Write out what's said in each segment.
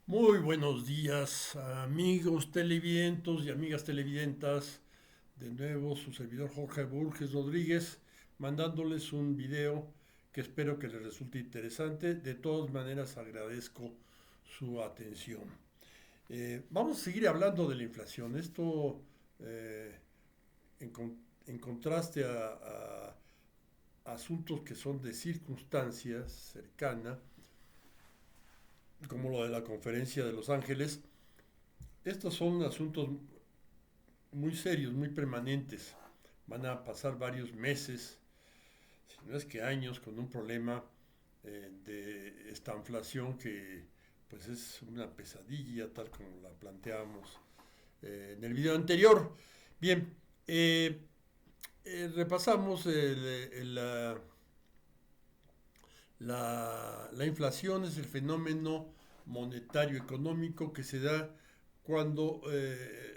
Muy buenos días, amigos televidentes y amigas televidentas. De nuevo, su servidor Jorge Burges Rodríguez, mandándoles un video que espero que les resulte interesante. De todas maneras, agradezco su atención. Vamos a seguir hablando de la inflación. Esto, eh, en contraste a asuntos que son de circunstancias cercana, como lo de la conferencia de Los Ángeles. Estos son asuntos muy serios, muy permanentes. Van a pasar varios meses, si no es que años, con un problema de esta inflación que pues es una pesadilla, tal como la planteábamos en el video anterior. Bien, repasamos la inflación. Es el fenómeno monetario económico que se da cuando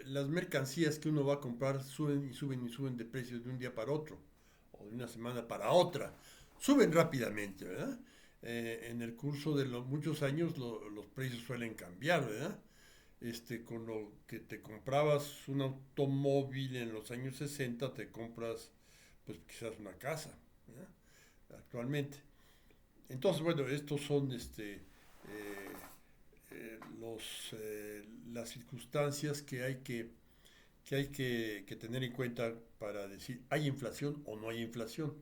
las mercancías que uno va a comprar suben y suben y suben de precio de un día para otro o de una semana para otra. Suben rápidamente, ¿verdad? En el curso de muchos años los precios suelen cambiar, ¿verdad? Con lo que te comprabas un automóvil en los años 60, te compras pues quizás una casa, ¿verdad? Actualmente. Entonces, bueno, estos son las circunstancias que hay que tener en cuenta para decir hay inflación o no hay inflación.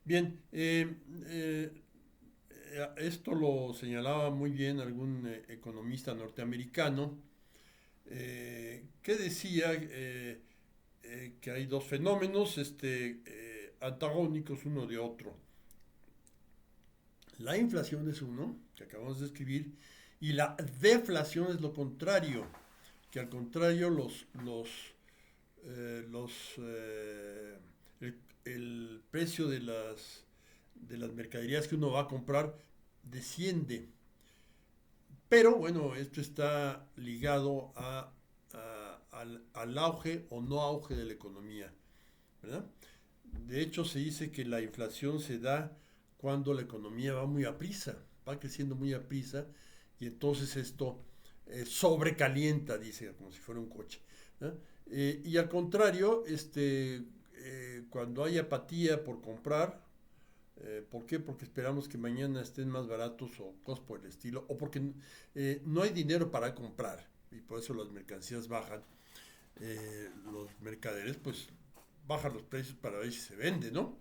Bien, esto lo señalaba muy bien algún economista norteamericano que decía que hay dos fenómenos antagónicos uno de otro. La inflación es uno, que acabamos de escribir, y la deflación es lo contrario, que al contrario el precio de las mercaderías que uno va a comprar desciende. Pero bueno, esto está ligado al auge o no auge de la economía, ¿verdad? De hecho, se dice que la inflación se da cuando la economía va muy a prisa, va creciendo muy a prisa, y entonces esto sobrecalienta, dice, como si fuera un coche, ¿no? Y al contrario, cuando hay apatía por comprar, ¿por qué? Porque esperamos que mañana estén más baratos o cosas por el estilo, o porque no hay dinero para comprar, y por eso las mercancías bajan. Los mercaderes pues bajan los precios para ver si se vende, ¿no?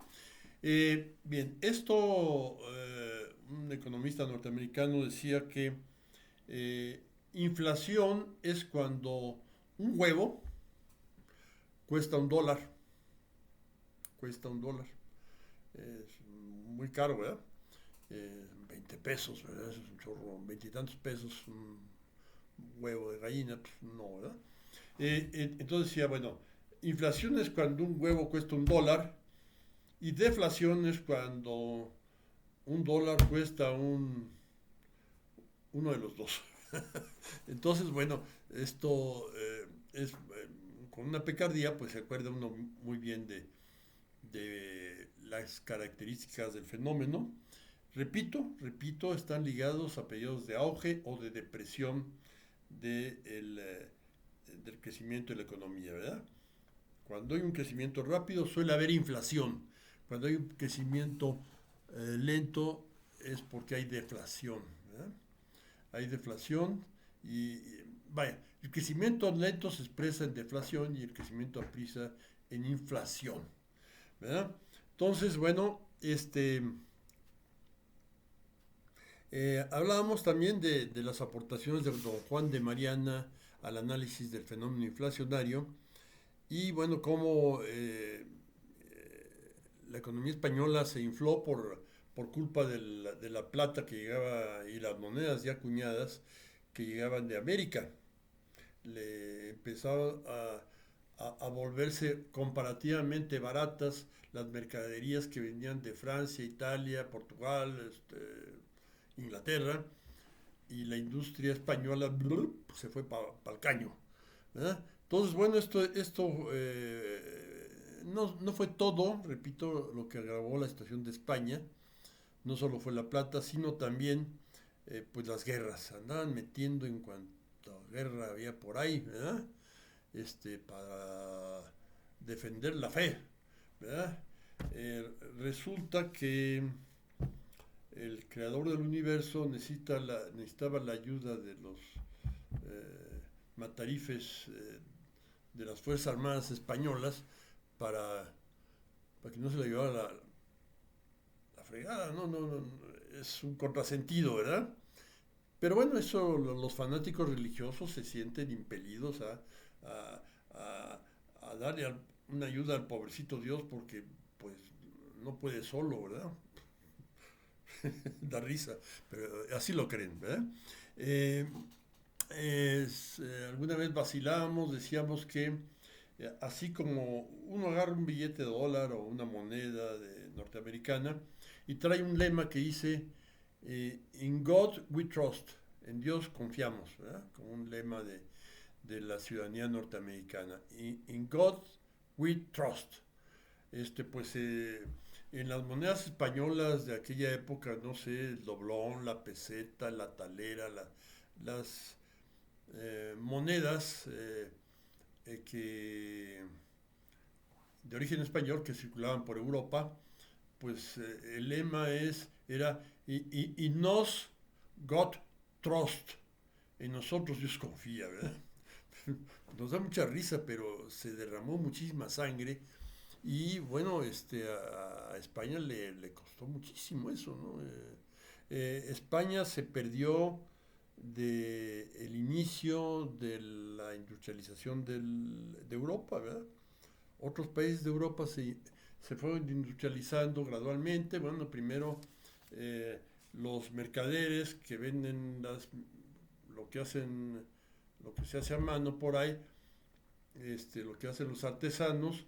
Bien, un economista norteamericano decía que inflación es cuando un huevo cuesta $1, es muy caro, ¿verdad? 20 pesos, ¿verdad? Es un chorro, 20 y tantos pesos, un huevo de gallina, pues no, ¿verdad? Entonces decía, bueno, inflación es cuando un huevo cuesta $1 y deflación es cuando $1 cuesta uno de los dos. Entonces, bueno, esto con una picardía, pues se acuerda uno muy bien de las características del fenómeno. Repito, están ligados a periodos de auge o de depresión del crecimiento de la economía, ¿verdad? Cuando hay un crecimiento rápido suele haber inflación. Cuando hay un crecimiento lento es porque hay deflación, ¿verdad? Hay deflación vaya, el crecimiento lento se expresa en deflación y el crecimiento a prisa en inflación, ¿verdad? Entonces, bueno, hablábamos también de las aportaciones de don Juan de Mariana al análisis del fenómeno inflacionario y bueno, cómo la economía española se infló por culpa de la plata que llegaba y las monedas ya acuñadas que llegaban de América. Le empezaba a volverse comparativamente baratas las mercaderías que venían de Francia, Italia, Portugal, Inglaterra, y la industria española se fue para el caño, ¿verdad? Entonces, bueno, esto no fue todo, repito, lo que agravó la situación de España. No solo fue la plata, sino también pues las guerras, andaban metiendo en cuanto guerra había por ahí, ¿verdad? Para defender la fe, ¿verdad? Resulta que el creador del universo necesitaba la ayuda de los matarifes de las Fuerzas Armadas Españolas para, para que no se le llevara la fregada, no, es un contrasentido, ¿verdad? Pero bueno, eso los fanáticos religiosos se sienten impelidos a, a, a darle una ayuda al pobrecito Dios porque pues no puede solo, ¿verdad? Da risa, pero así lo creen, ¿verdad? Eh, alguna vez vacilábamos, decíamos que así como uno agarra un billete de dólar o una moneda norteamericana y trae un lema que dice In God we trust, en Dios confiamos, ¿verdad? Como un lema de la ciudadanía norteamericana. In God we trust. Pues en las monedas españolas de aquella época, no sé, el doblón, la peseta, la talera, las monedas que de origen español que circulaban por Europa, pues el lema era y nos God trust, en nosotros Dios confía, ¿verdad? Nos da mucha risa, pero se derramó muchísima sangre y bueno, a España le costó muchísimo eso, ¿no? España se perdió del inicio de la industrialización de Europa, ¿verdad? Otros países de Europa se fueron industrializando gradualmente. Bueno, primero eh, los mercaderes que venden lo que hacen, lo que se hace a mano por ahí, lo que hacen los artesanos,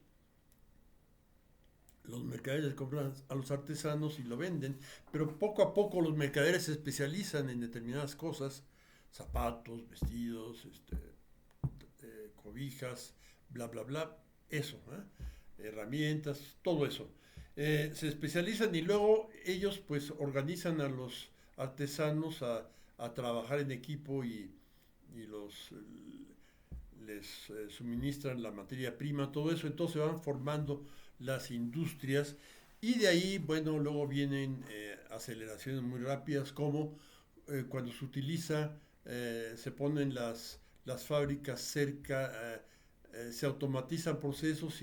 los mercaderes compran a los artesanos y lo venden, pero poco a poco los mercaderes se especializan en determinadas cosas, zapatos, vestidos, cobijas, bla, bla, bla, eso, herramientas, todo eso. Se especializan y luego ellos pues organizan a los artesanos a trabajar en equipo y les suministran la materia prima, todo eso, entonces van formando las industrias y de ahí, bueno, luego vienen aceleraciones muy rápidas como cuando se utiliza, se ponen las fábricas cerca, se automatizan procesos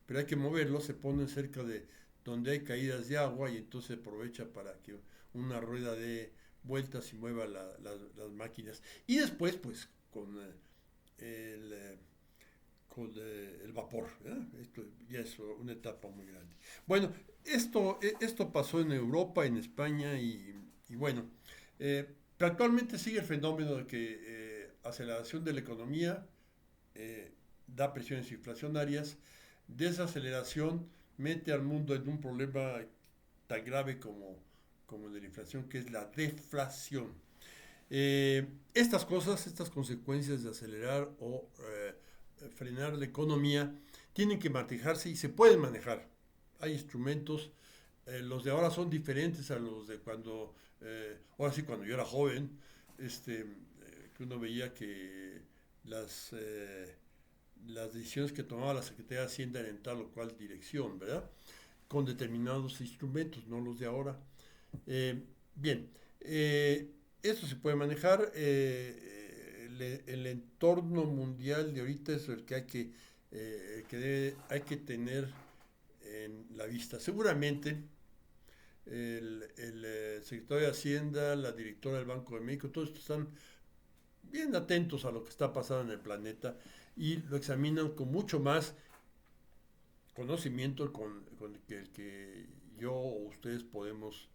pero hay que moverlos, se ponen cerca de donde hay caídas de agua y entonces se aprovecha para que una rueda dé vueltas y mueva las máquinas. Y después, pues, el, eh, con el vapor. Esto ya es una etapa muy grande. Bueno, esto pasó en Europa, en España y bueno, pero actualmente sigue el fenómeno de que aceleración de la economía da presiones inflacionarias, desaceleración mete al mundo en un problema tan grave como el de la inflación, que es la deflación. Estas cosas, estas consecuencias de acelerar o frenar la economía, tienen que manejarse y se pueden manejar. Hay instrumentos, los de ahora son diferentes a los de ahora sí, cuando yo era joven, que uno veía que las decisiones que tomaba la Secretaría de Hacienda en tal o cual dirección, ¿verdad? Con determinados instrumentos, no los de ahora. Bien, esto se puede manejar. El entorno mundial de ahorita es el que hay que tener en la vista. Seguramente el secretario de Hacienda, la directora del Banco de México, todos estos están bien atentos a lo que está pasando en el planeta y lo examinan con mucho más conocimiento con el que yo o ustedes podemos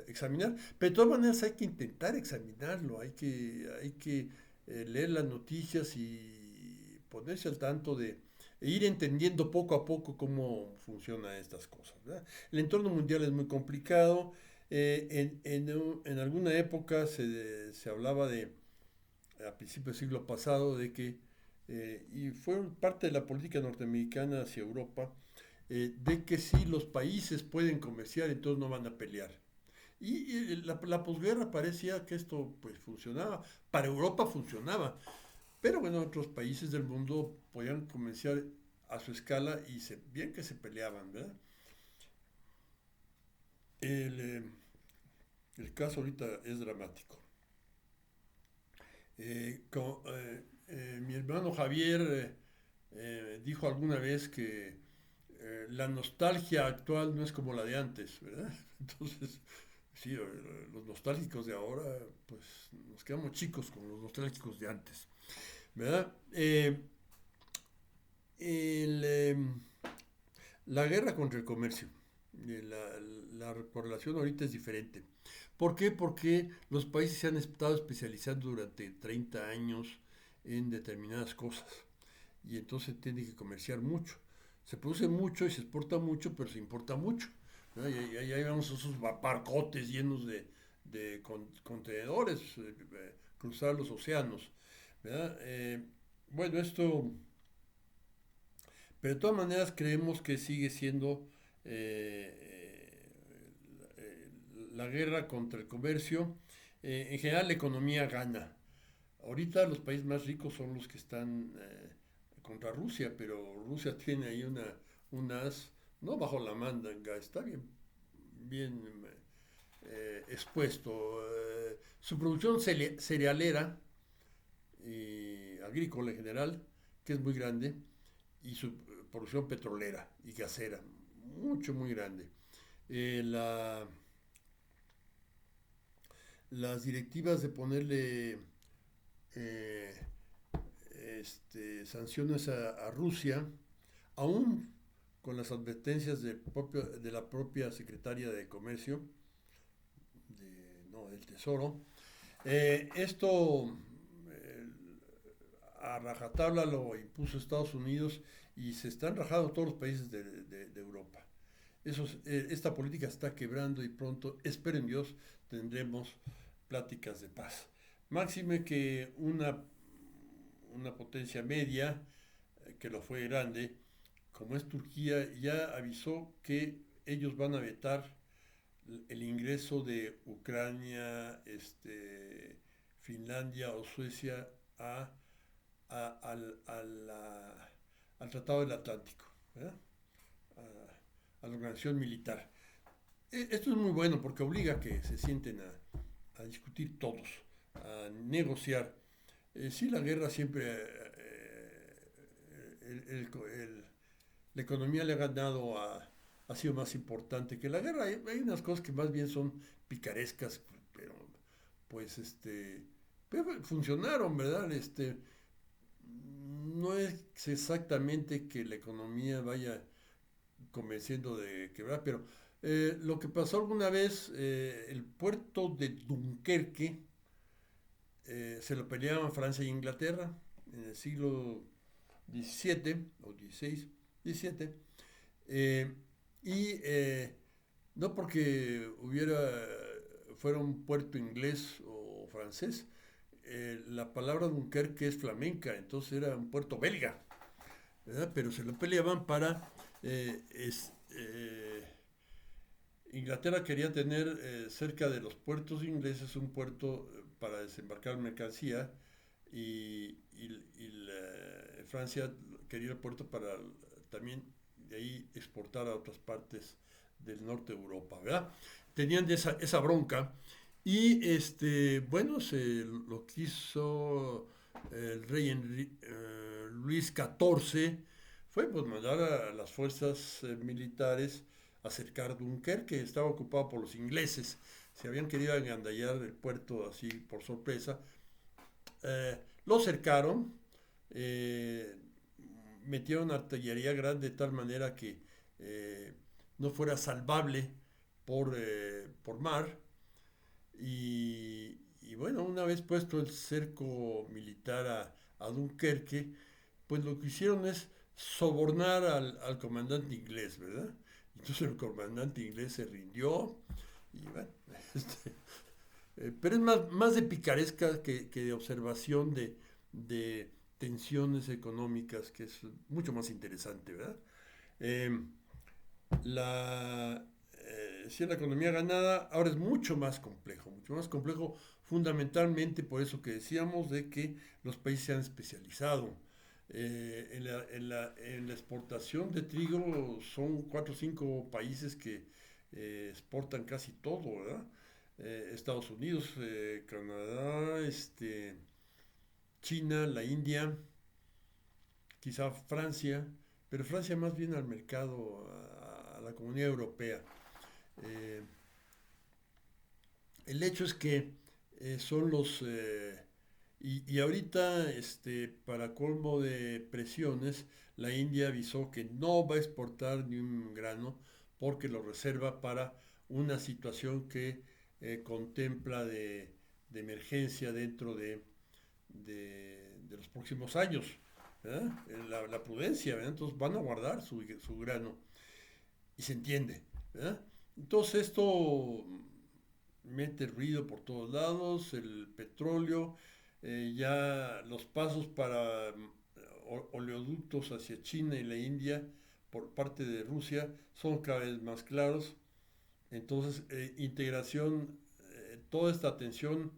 examinar. Pero de todas maneras hay que intentar examinarlo, hay que leer las noticias y ponerse al tanto e ir entendiendo poco a poco cómo funcionan estas cosas, ¿verdad? El entorno mundial es muy complicado. En alguna época se hablaba a principios del siglo pasado, de que, y fue parte de la política norteamericana hacia Europa, de que si los países pueden comerciar, entonces no van a pelear. La posguerra parecía que esto pues funcionaba, para Europa funcionaba, pero bueno, otros países del mundo podían comerciar a su escala y bien que se peleaban, ¿verdad? El, eh, el caso ahorita es dramático. Mi hermano Javier dijo alguna vez que la nostalgia actual no es como la de antes, ¿verdad? Entonces, sí, los nostálgicos de ahora, pues nos quedamos chicos con los nostálgicos de antes, ¿verdad? El, eh, la guerra contra el comercio, la correlación ahorita es diferente. ¿Por qué? Porque los países se han estado especializando durante 30 años en determinadas cosas y entonces tienen que comerciar mucho. Se produce mucho y se exporta mucho, pero se importa mucho, ¿no? Y ahí vemos esos barcotes llenos de contenedores, cruzar los océanos, ¿verdad? Bueno, esto, pero de todas maneras creemos que sigue siendo la guerra contra el comercio. En general la economía gana. Ahorita los países más ricos son los que están contra Rusia, pero Rusia tiene ahí unas, no bajo la manga, está bien expuesto. Su producción cerealera y agrícola en general, que es muy grande, y su producción petrolera y gasera, muy grande. Eh, la, las directivas de ponerle eh, sanciones a Rusia, aún con las advertencias de la propia secretaria de Comercio, no, del Tesoro, esto a rajatabla lo impuso Estados Unidos y se están rajando todos los países de Europa. Esta política está quebrando y pronto, espero en Dios, tendremos pláticas de paz. Máxime que una potencia media, que lo fue grande, como es Turquía, ya avisó que ellos van a vetar el ingreso de Ucrania, Finlandia o Suecia a- al, al, a- al Tratado del Atlántico, ¿verdad? A la organización militar. Esto es muy bueno porque obliga a que se sienten a discutir todos, a negociar. Sí, la guerra siempre, el, el, el, la economía le ha ganado ha sido más importante que la guerra. Hay unas cosas que más bien son picarescas, pero pues pero funcionaron, ¿verdad? No es exactamente que la economía vaya convenciendo de quebrar, pero lo que pasó alguna vez, el puerto de Dunkerque, se lo peleaban Francia e Inglaterra en el siglo XVII o XVI, XVII, eh, y no porque fuera un puerto inglés o francés, la palabra Dunkerque es flamenca, entonces era un puerto belga, ¿verdad? Pero se lo peleaban para eh, es, eh, Inglaterra quería tener cerca de los puertos ingleses un puerto para desembarcar mercancía y Francia quería el puerto para también de ahí exportar a otras partes del norte de Europa, ¿verdad? Tenían esa bronca y bueno, se lo quiso el rey Luis XIV, fue pues mandar a las fuerzas militares acercar Dunkerque, que estaba ocupado por los ingleses. Se habían querido agandallar el puerto así por sorpresa. Lo cercaron, eh, metieron artillería grande de tal manera que eh, no fuera salvable por mar. Y bueno, una vez puesto el cerco militar a Dunkerque, pues lo que hicieron es sobornar al comandante inglés, ¿verdad? Entonces el comandante inglés se rindió y bueno, este, pero es más de picaresca que de observación de tensiones económicas, que es mucho más interesante, ¿verdad? Eh, la, sí, la economía ganada, ahora es mucho más complejo fundamentalmente por eso que decíamos de que los países se han especializado. En la exportación de trigo son cuatro o cinco países que exportan casi todo, ¿verdad? Estados Unidos, Canadá, China, la India, quizá Francia, pero Francia más bien al mercado, a la comunidad europea. Eh, el hecho es que son los... y ahorita, para colmo de presiones, la India avisó que no va a exportar ni un grano porque lo reserva para una situación que contempla de emergencia dentro de los próximos años. ¿Verdad? La prudencia, ¿verdad? Entonces van a guardar su grano y se entiende, ¿verdad? Entonces esto mete ruido por todos lados, el petróleo, ya los pasos para oleoductos hacia China y la India por parte de Rusia son cada vez más claros. Entonces, integración, toda esta atención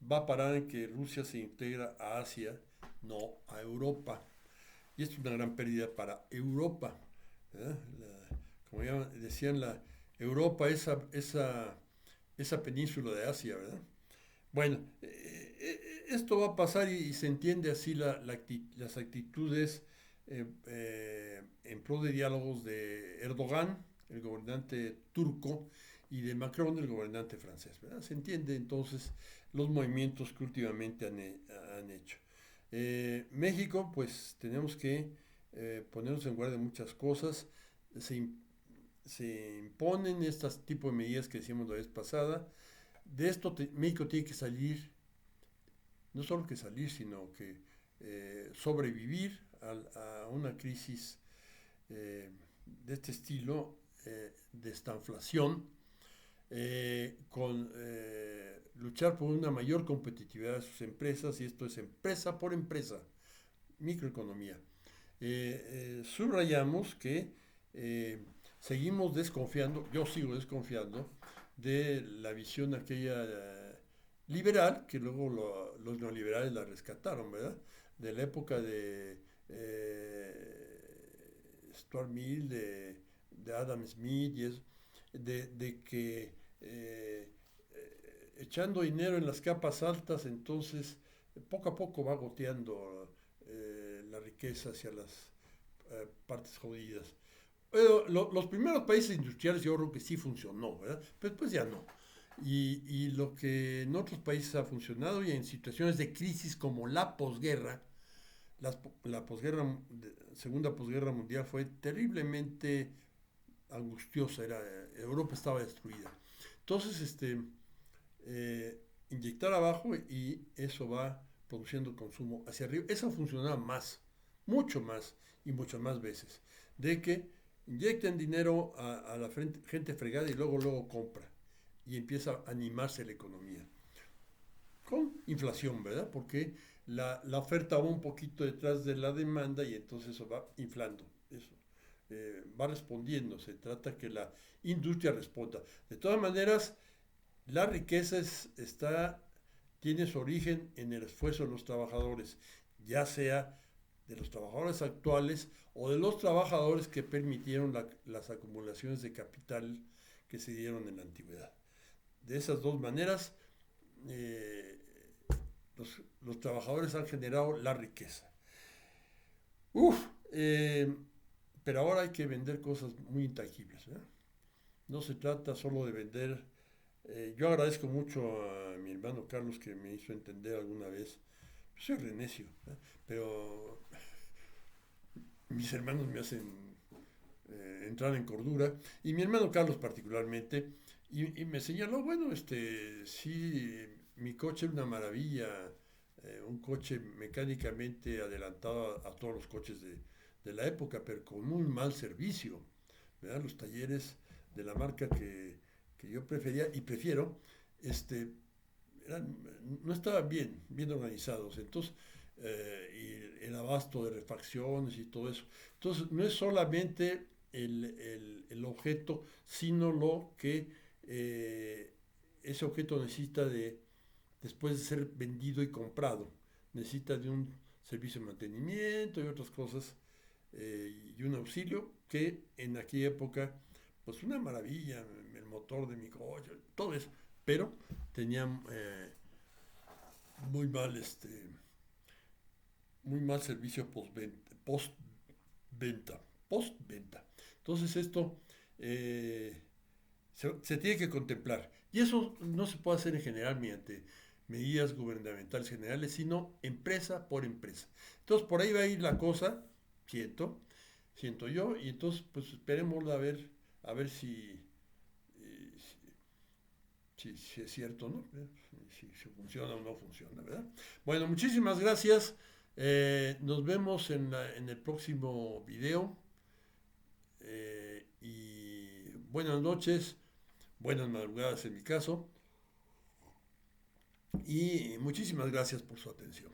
va a parar en que Rusia se integra a Asia, no a Europa. Y esto es una gran pérdida para Europa. ¿Verdad? Como ya decían, Europa, esa península de Asia, ¿verdad? Bueno, esto va a pasar y se entiende así las actitudes en pro de diálogos de Erdogan, el gobernante turco, y de Macron, el gobernante francés, ¿verdad? Se entiende entonces los movimientos que últimamente han hecho. México, pues tenemos que ponernos en guardia de muchas cosas. Se, se imponen estos tipos de medidas que decíamos la vez pasada. De esto México tiene que salir, no solo que salir, sino que sobrevivir a una crisis de este estilo, de esta inflación, luchar por una mayor competitividad de sus empresas, y esto es empresa por empresa, microeconomía. Subrayamos que seguimos desconfiando, yo sigo desconfiando, de la visión aquella liberal, que luego los neoliberales la rescataron, ¿verdad? De la época de Stuart Mill, de Adam Smith, y eso, de que echando dinero en las capas altas, entonces poco a poco va goteando la riqueza hacia las partes jodidas. Los primeros países industriales yo creo que sí funcionó, ¿verdad? Pero después ya no. Y lo que en otros países ha funcionado y en situaciones de crisis como la posguerra, la posguerra, segunda posguerra mundial fue terriblemente angustiosa, Europa estaba destruida. Entonces, inyectar abajo y eso va produciendo consumo hacia arriba. Eso funcionaba más, mucho más y muchas más veces. De que inyecten dinero a la gente fregada y luego compra y empieza a animarse la economía. Con inflación, ¿verdad? Porque la oferta va un poquito detrás de la demanda y entonces eso va inflando. Eso va respondiendo. Se trata que la industria responda. De todas maneras, la riqueza tiene su origen en el esfuerzo de los trabajadores, ya sea de los trabajadores actuales o de los trabajadores que permitieron las acumulaciones de capital que se dieron en la antigüedad. De esas dos maneras, eh, los trabajadores han generado la riqueza. Uf, pero ahora hay que vender cosas muy intangibles, ¿eh? No se trata solo de vender. Yo agradezco mucho a mi hermano Carlos que me hizo entender alguna vez. Soy renecio, ¿eh? Pero mis hermanos me hacen entrar en cordura, y mi hermano Carlos particularmente, y me señaló, bueno, sí, mi coche era una maravilla, un coche mecánicamente adelantado a todos los coches de la época, pero con muy mal servicio, ¿verdad? Los talleres de la marca que yo prefería y prefiero, eran, no estaban bien organizados. Entonces, y el abasto de refacciones y todo eso. Entonces, no es solamente el objeto, sino lo que ese objeto necesita después de ser vendido y comprado. Necesita de un servicio de mantenimiento y otras cosas, y un auxilio que en aquella época, pues una maravilla, el motor de mi coche, todo eso, pero tenía muy mal muy mal servicio postventa, postventa. Entonces esto se tiene que contemplar. Y eso no se puede hacer en general mediante medidas gubernamentales generales, sino empresa por empresa. Entonces por ahí va a ir la cosa, siento, siento yo, y entonces pues esperemos a ver eh, si es cierto, ¿no? Si funciona o no funciona, ¿verdad? Bueno, muchísimas gracias. Nos vemos en el próximo video. Y buenas noches, buenas madrugadas en mi caso. Y muchísimas gracias por su atención.